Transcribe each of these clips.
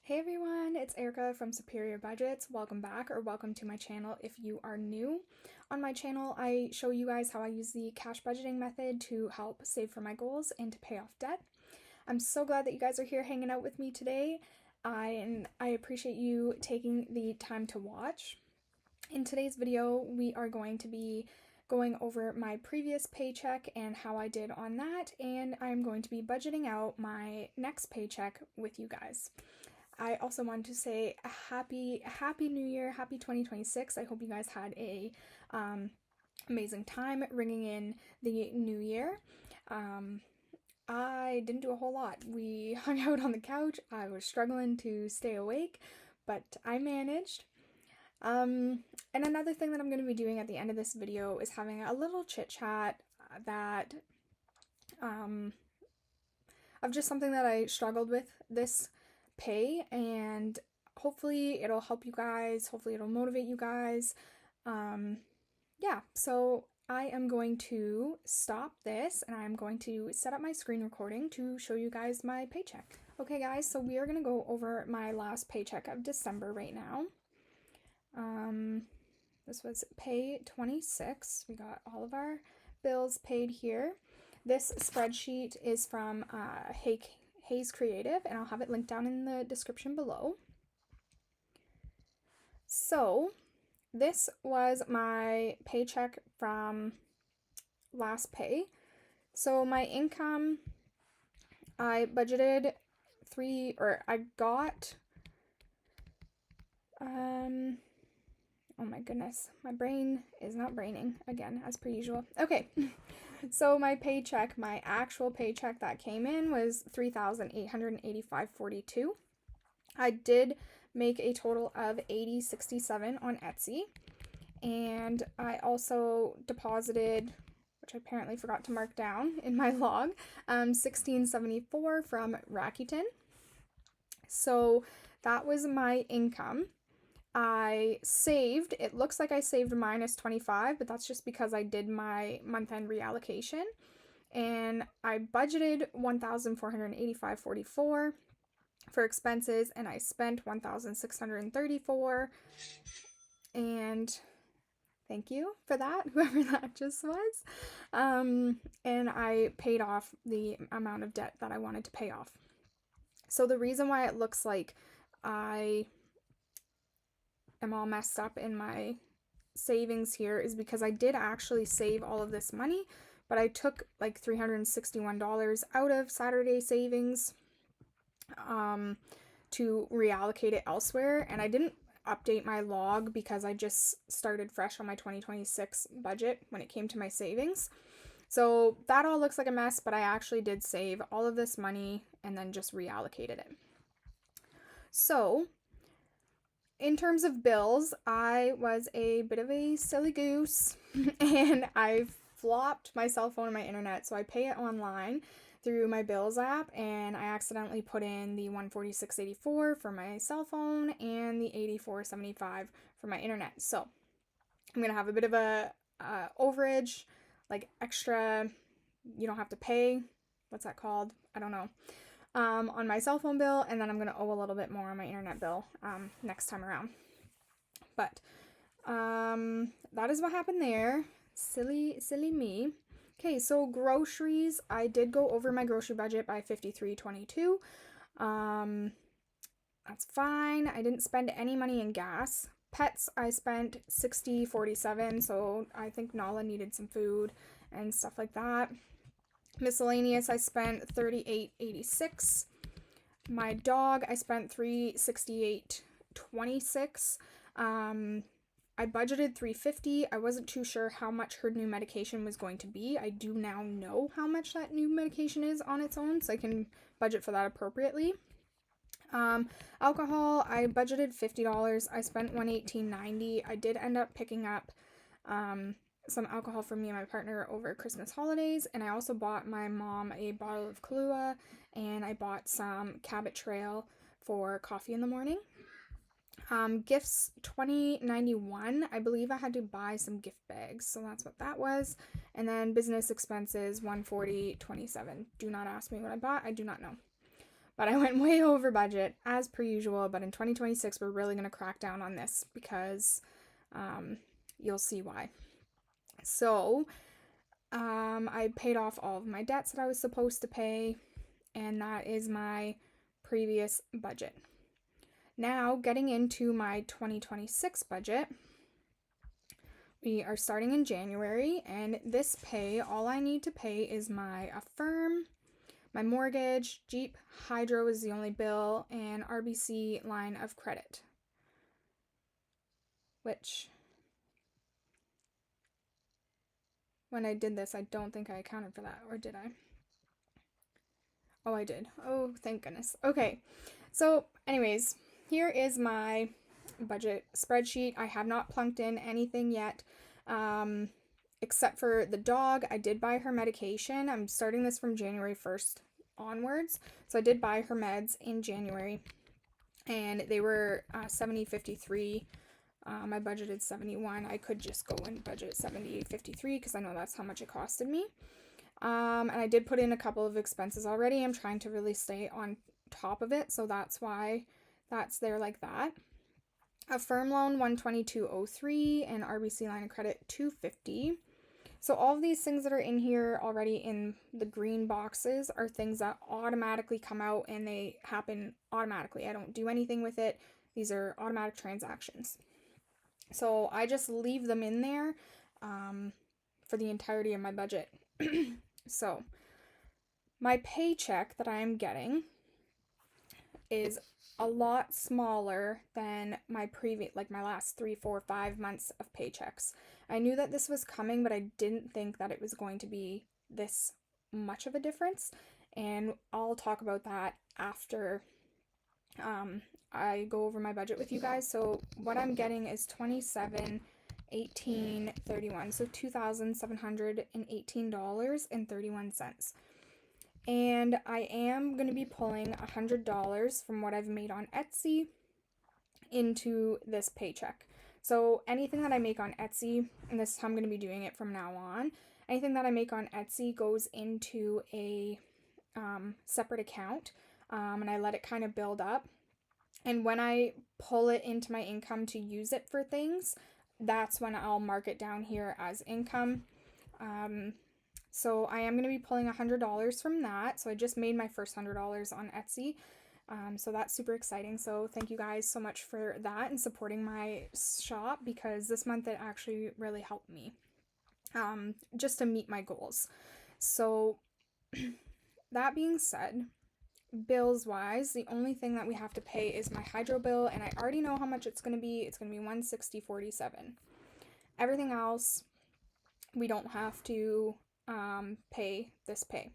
Hey everyone, it's Erica from Superior Budgets. Welcome back or welcome to my channel if you are new. On my channel, I show you guys how I use the cash budgeting method to help save for my goals and to pay off debt. I'm so glad that you guys are here hanging out with me today. I appreciate you taking the time to watch. In today's video, we are going to be going over my previous paycheck and how I did on that, and I'm going to be budgeting out my next paycheck with you guys. I also wanted to say a happy new year, happy 2026. I hope you guys had a amazing time ringing in the new year. I didn't do a whole lot. We hung out on the couch. I was struggling to stay awake, but I managed. And another thing that I'm going to be doing at the end of this video is having a little chit chat that of just something that I struggled with this pay, and hopefully it'll help you guys, hopefully it'll motivate you guys. Yeah, so I am going to stop this and I'm going to set up my screen recording to show you guys my paycheck. Okay guys, so we are going to go over my last paycheck of December right now. This was pay 26. We got all of our bills paid here. This spreadsheet is from Hayes Creative, and I'll have it linked down in the description below. So this was my paycheck from last pay. So my income, I budgeted oh my goodness, my brain is not braining again, as per usual. Okay, so my paycheck, my actual paycheck that came in was $3,885.42. I did make a total of $80.67 on Etsy, and I also deposited, which I apparently forgot to mark down in my log, $16.74 from Rakuten. So that was my income. I saved, it looks like I saved minus 25, but that's just because I did my month-end reallocation. And I budgeted $1,485.44 for expenses, and I spent $1,634. And thank you for that, whoever that just was. And I paid off the amount of debt that I wanted to pay off. So the reason why it looks like I am all messed up in my savings here is because I did actually save all of this money, but I took like $361 out of Saturday savings to reallocate it elsewhere, and I didn't update my log because I just started fresh on my 2026 budget when it came to my savings. So that all looks like a mess, but I actually did save all of this money and then just reallocated it. So in terms of bills, I was a bit of a silly goose and I flopped my cell phone and my internet, so I pay it online through my bills app, and I accidentally put in the $146.84 for my cell phone and the $84.75 for my internet. So I'm gonna have a bit of a overage, like extra, you don't have to pay, what's that called? I don't know. On my cell phone bill, and then I'm going to owe a little bit more on my internet bill next time around. But that is what happened there. Silly me. Okay, so groceries, I did go over my grocery budget by $53.22. That's fine. I didn't spend any money in gas. Pets, I spent $60.47, so I think Nala needed some food and stuff like that. Miscellaneous, I spent $38.86. My dog, I spent $368.26. I budgeted $350. I wasn't too sure how much her new medication was going to be. I do now know how much that new medication is on its own, so I can budget for that appropriately. Alcohol, I budgeted $50. I spent $118.90. I did end up picking up some alcohol for me and my partner over Christmas holidays, and I also bought my mom a bottle of Kahlua, and I bought some Cabot Trail for coffee in the morning. Gifts, $20.91. I believe I had to buy some gift bags, so that's what that was. And then business expenses, $140.27. Do not ask me what I bought. I do not know. but I went way over budget as per usual. But in 2026, we're really going to crack down on this because you'll see why. So I paid off all of my debts that I was supposed to pay, and that is my previous budget. Now, getting into my 2026 budget, we are starting in January, and this pay, all I need to pay is my Affirm, my mortgage, Jeep, Hydro is the only bill, and RBC line of credit. Which, when I did this, I don't think I accounted for that, or did I? Oh, I did. Oh, thank goodness. Okay, so anyways, here is my budget spreadsheet. I have not plunked in anything yet, except for the dog. I did buy her medication. I'm starting this from January 1st onwards. So I did buy her meds in January, and they were 70.53. I budgeted 71. I could just go and budget 70.53 because I know that's how much it costed me. And I did put in a couple of expenses already. I'm trying to really stay on top of it, so that's why that's there like that. Affirm loan 122.03 and RBC line of credit 250. So all of these things that are in here already in the green boxes are things that automatically come out, and they happen automatically. I don't do anything with it. These are automatic transactions. So I just leave them in there for the entirety of my budget. So my paycheck that I am getting is a lot smaller than my my last 3, 4, 5 months of paychecks. I knew that this was coming, but I didn't think that it was going to be this much of a difference. And I'll talk about that after I go over my budget with you guys. So what I'm getting is 27.18.31, so $2,718.31. And I am going to be pulling $100 from what I've made on Etsy into this paycheck. So anything that I make on Etsy, and this is how I'm going to be doing it from now on, anything that I make on Etsy goes into a separate account, and I let it kind of build up. And when I pull it into my income to use it for things, that's when I'll mark it down here as income. So I am going to be pulling $100 from that. So I just made my first $100 on Etsy. So that's super exciting. So thank you guys so much for that and supporting my shop, because this month it actually really helped me just to meet my goals. So that being said, bills wise, the only thing that we have to pay is my hydro bill, and I already know how much it's going to be. It's going to be $160.47. Everything else we don't have to pay this pay.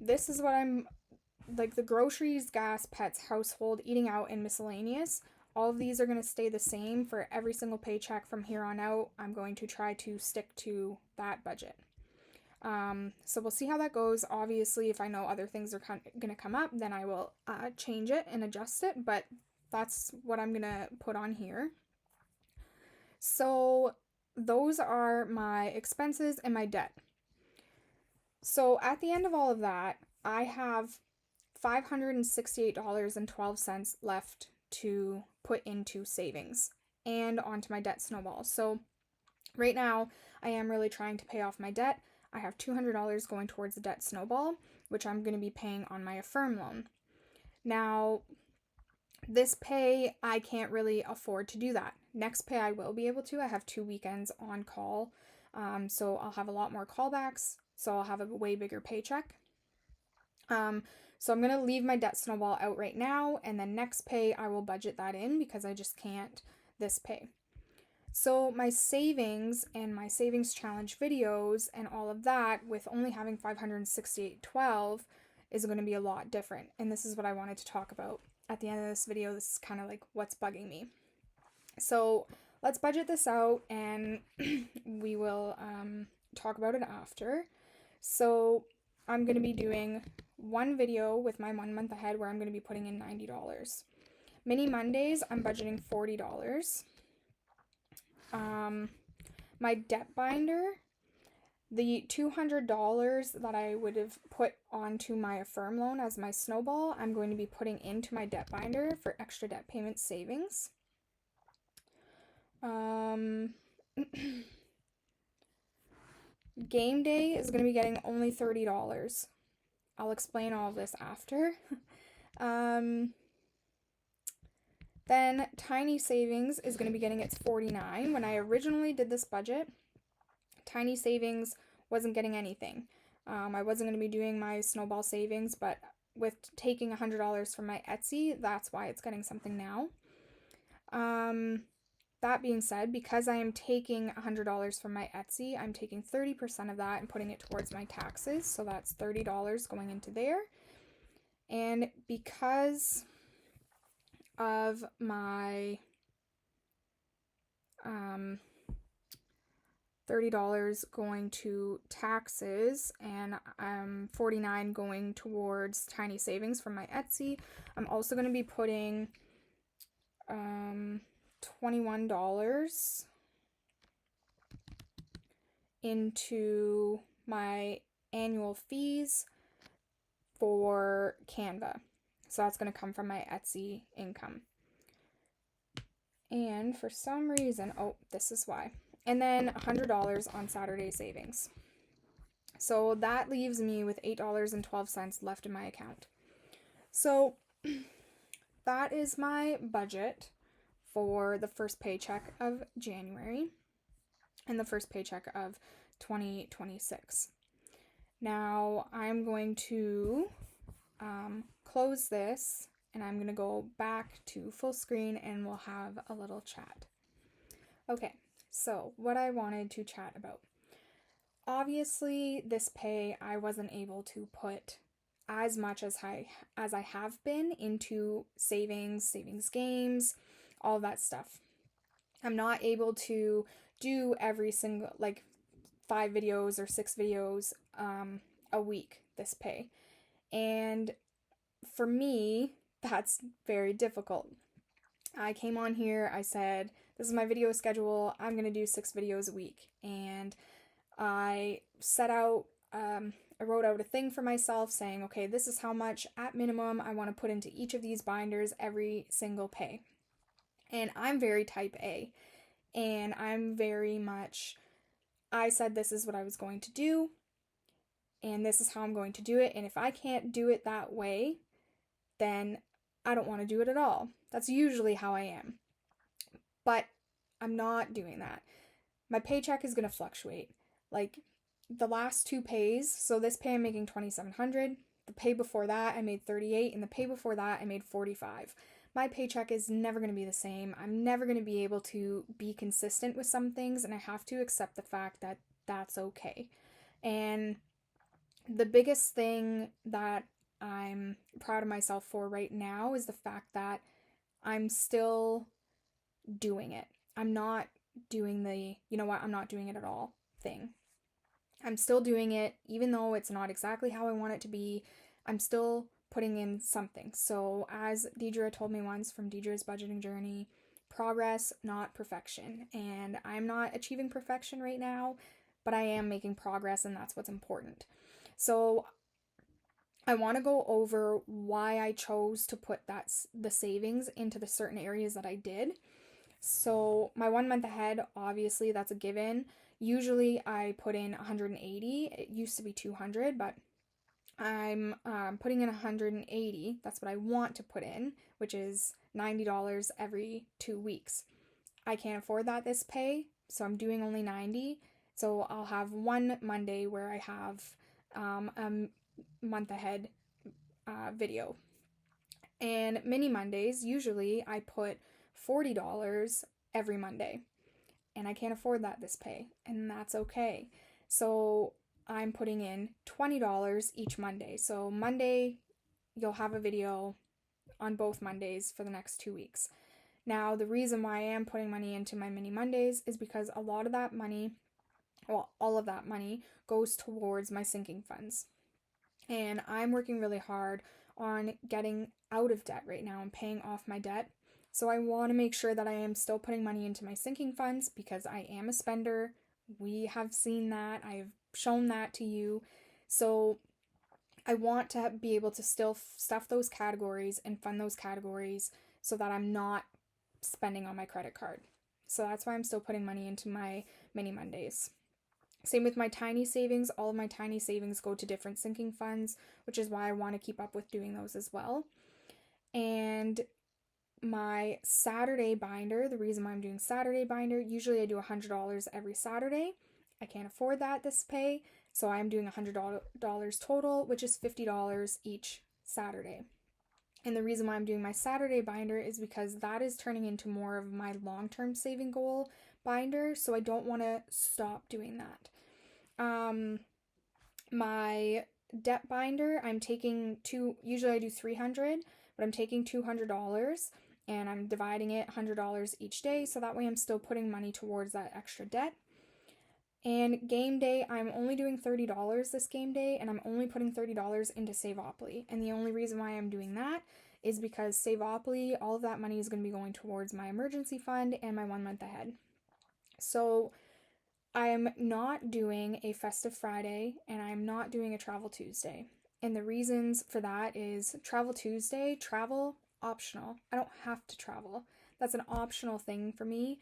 This is what I'm like: the groceries, gas, pets, household, eating out, and miscellaneous. All of these are going to stay the same for every single paycheck from here on out. I'm going to try to stick to that budget. So we'll see how that goes. Obviously, if I know other things are going to come up, then I will change it and adjust it, but that's what I'm going to put on here. So those are my expenses and my debt. So at the end of all of that, I have $568.12 left to put into savings and onto my debt snowball. So right now, I am really trying to pay off my debt. I have $200 going towards the debt snowball, which I'm going to be paying on my Affirm loan. Now, this pay, I can't really afford to do that. Next pay, I will be able to. I have 2 weekends on call, so I'll have a lot more callbacks, so I'll have a way bigger paycheck. So I'm going to leave my debt snowball out right now, and then next pay, I will budget that in because I just can't this pay. So my savings and my savings challenge videos and all of that, with only having $568.12, is going to be a lot different. And this is what I wanted to talk about at the end of this video. This is kind of like what's bugging me. So let's budget this out, and we will talk about it after. So I'm going to be doing one video with my 1 month ahead where I'm going to be putting in $90. Mini Mondays, I'm budgeting $40. My debt binder, The $200 that I would have put onto my Affirm loan as my snowball, I'm going to be putting into my debt binder for extra debt payment savings. Game day is going to be getting only $30. I'll explain all of this after. Then Tiny Savings is going to be getting its $49. When I originally did this budget, Tiny Savings wasn't getting anything. I wasn't going to be doing my snowball savings, but with taking $100 from my Etsy, that's why it's getting something now. That being said, because I am taking $100 from my Etsy, I'm taking 30% of that and putting it towards my taxes. So that's $30 going into there. And because of my $30 going to taxes and $49 going towards Tiny Savings from my Etsy, I'm also going to be putting $21 into my annual fees for Canva. So that's going to come from my Etsy income. And for some reason, oh, this is why. And then $100 on Saturday savings. So that leaves me with $8.12 left in my account. So that is my budget for the first paycheck of January and the first paycheck of 2026. Now I'm going to close this and I'm going to go back to full screen and we'll have a little chat. Okay, so what I wanted to chat about. Obviously, this pay, I wasn't able to put as much as I have been into savings games, all that stuff. I'm not able to do every single, like 5 videos or 6 videos a week this pay. And for me, that's very difficult. I came on here, I said, this is my video schedule, I'm going to do 6 videos a week. And I set out, I wrote out a thing for myself saying, okay, this is how much at minimum I want to put into each of these binders every single pay. And I'm very type A. And I'm very much, I said this is what I was going to do. And this is how I'm going to do it. And if I can't do it that way, then I don't want to do it at all. That's usually how I am. But I'm not doing that. My paycheck is going to fluctuate. Like the last 2 pays, so this pay I'm making $2,700. The pay before that I made $38, and the pay before that I made $45. My paycheck is never going to be the same. I'm never going to be able to be consistent with some things, and I have to accept the fact that that's okay. And the biggest thing that I'm proud of myself for right now is the fact that I'm still doing it. I'm not doing the, you know what, I'm not doing it at all thing. I'm still doing it, even though it's not exactly how I want it to be. I'm still putting in something. So as Deidre told me once from Deidre's budgeting journey, progress, not perfection. And I'm not achieving perfection right now, but I am making progress, and that's what's important. So I want to go over why I chose to put the savings into the certain areas that I did. So my 1 month ahead, obviously that's a given. Usually I put in 180. It used to be 200, but I'm putting in 180. That's what I want to put in, which is $90 every 2 weeks. I can't afford that this pay, so I'm doing only 90. So I'll have one Monday where I have a month ahead video. And mini Mondays, usually I put $40 every Monday. And I can't afford that this pay, and that's okay. So I'm putting in $20 each Monday. So Monday, you'll have a video on both Mondays for the next 2 weeks. Now, the reason why I am putting money into my mini Mondays is because a lot of that money, well, all of that money goes towards my sinking funds. And I'm working really hard on getting out of debt right now and paying off my debt. So I want to make sure that I am still putting money into my sinking funds because I am a spender. We have seen that. I've shown that to you. So I want to be able to still stuff those categories and fund those categories so that I'm not spending on my credit card. So that's why I'm still putting money into my mini Mondays. Same with my tiny savings. All of my tiny savings go to different sinking funds, which is why I want to keep up with doing those as well. And my Saturday binder, the reason why I'm doing Saturday binder, usually I do $100 every Saturday. I can't afford that this pay, so I'm doing $100 total, which is $50 each Saturday. And the reason why I'm doing my Saturday binder is because that is turning into more of my long-term saving goal binder, so I don't want to stop doing that. My debt binder, I'm taking usually I do 300, but I'm taking $200 and I'm dividing it $100 each day, so that way I'm still putting money towards that extra debt. And game day, I'm only doing $30 this game day, and I'm only putting $30 into Saveopoly. And the only reason why I'm doing that is because Saveopoly, all of that money is going to be going towards my emergency fund and my 1 month ahead. So I'm not doing a festive Friday, and I'm not doing a travel Tuesday. And the reasons for that is travel Tuesday, travel optional. I don't have to travel. That's an optional thing for me.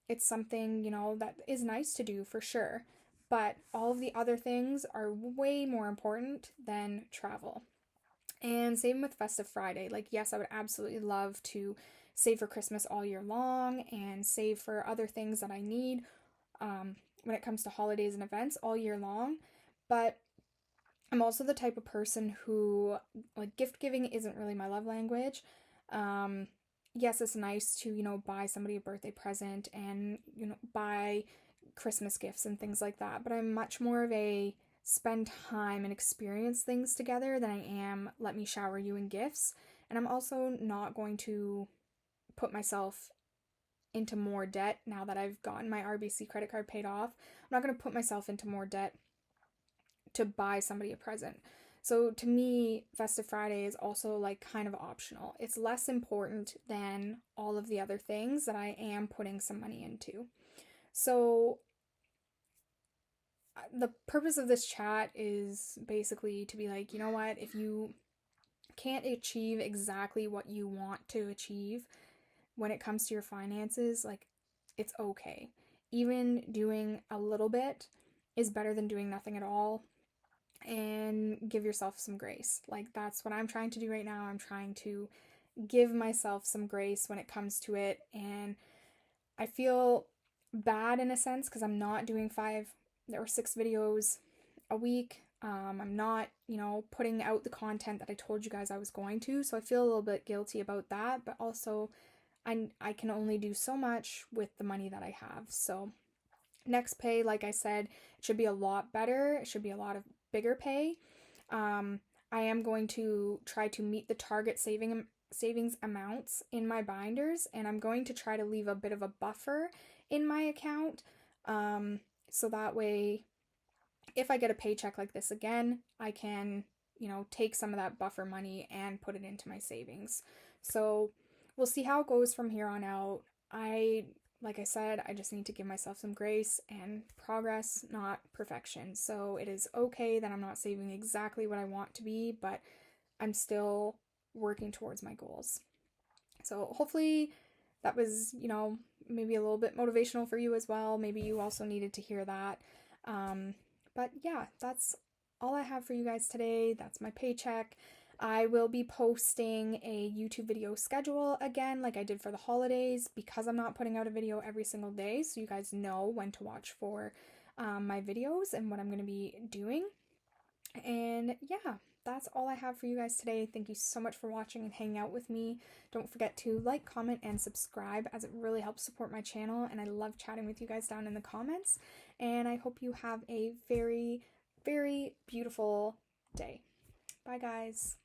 It's something, that is nice to do for sure. But all of the other things are way more important than travel. And same with Festive Friday. Like, yes, I would absolutely love to save for Christmas all year long and save for other things that I need when it comes to holidays and events all year long. But I'm also the type of person who, like, gift giving isn't really my love language. Yes, it's nice to, buy somebody a birthday present and, buy Christmas gifts and things like that. But I'm much more of a spend time and experience things together than I am let me shower you in gifts. And I'm also not going to put myself into more debt now that I've gotten my RBC credit card paid off. I'm not going to put myself into more debt to buy somebody a present. So to me, Festive Friday is also like kind of optional. It's less important than all of the other things that I am putting some money into. So the purpose of this chat is basically to be like, you know what, if you can't achieve exactly what you want to achieve when it comes to your finances, like, it's okay. Even doing a little bit is better than doing nothing at all. And give yourself some grace. Like, that's what I'm trying to do right now. I'm trying to give myself some grace when it comes to it. And I feel bad in a sense because I'm not doing 5 or 6 videos a week. I'm not, putting out the content that I told you guys I was going to. So I feel a little bit guilty about that. But also, I can only do so much with the money that I have. So next pay, like I said, it should be a lot better. It should be a lot of bigger pay. I am going to try to meet the target savings amounts in my binders, and I'm going to try to leave a bit of a buffer in my account, so that way if I get a paycheck like this again, I can, take some of that buffer money and put it into my savings. So we'll see how it goes from here on out. Like I said, I just need to give myself some grace and progress, not perfection. So it is okay that I'm not saving exactly what I want to be, but I'm still working towards my goals. So hopefully that was, maybe a little bit motivational for you as well. Maybe you also needed to hear that. But yeah, that's all I have for you guys today. That's my paycheck. I will be posting a YouTube video schedule again, like I did for the holidays, because I'm not putting out a video every single day, so you guys know when to watch for my videos and what I'm going to be doing. And yeah, that's all I have for you guys today. Thank you so much for watching and hanging out with me. Don't forget to like, comment, and subscribe, as it really helps support my channel, and I love chatting with you guys down in the comments. And I hope you have a very, very beautiful day. Bye, guys.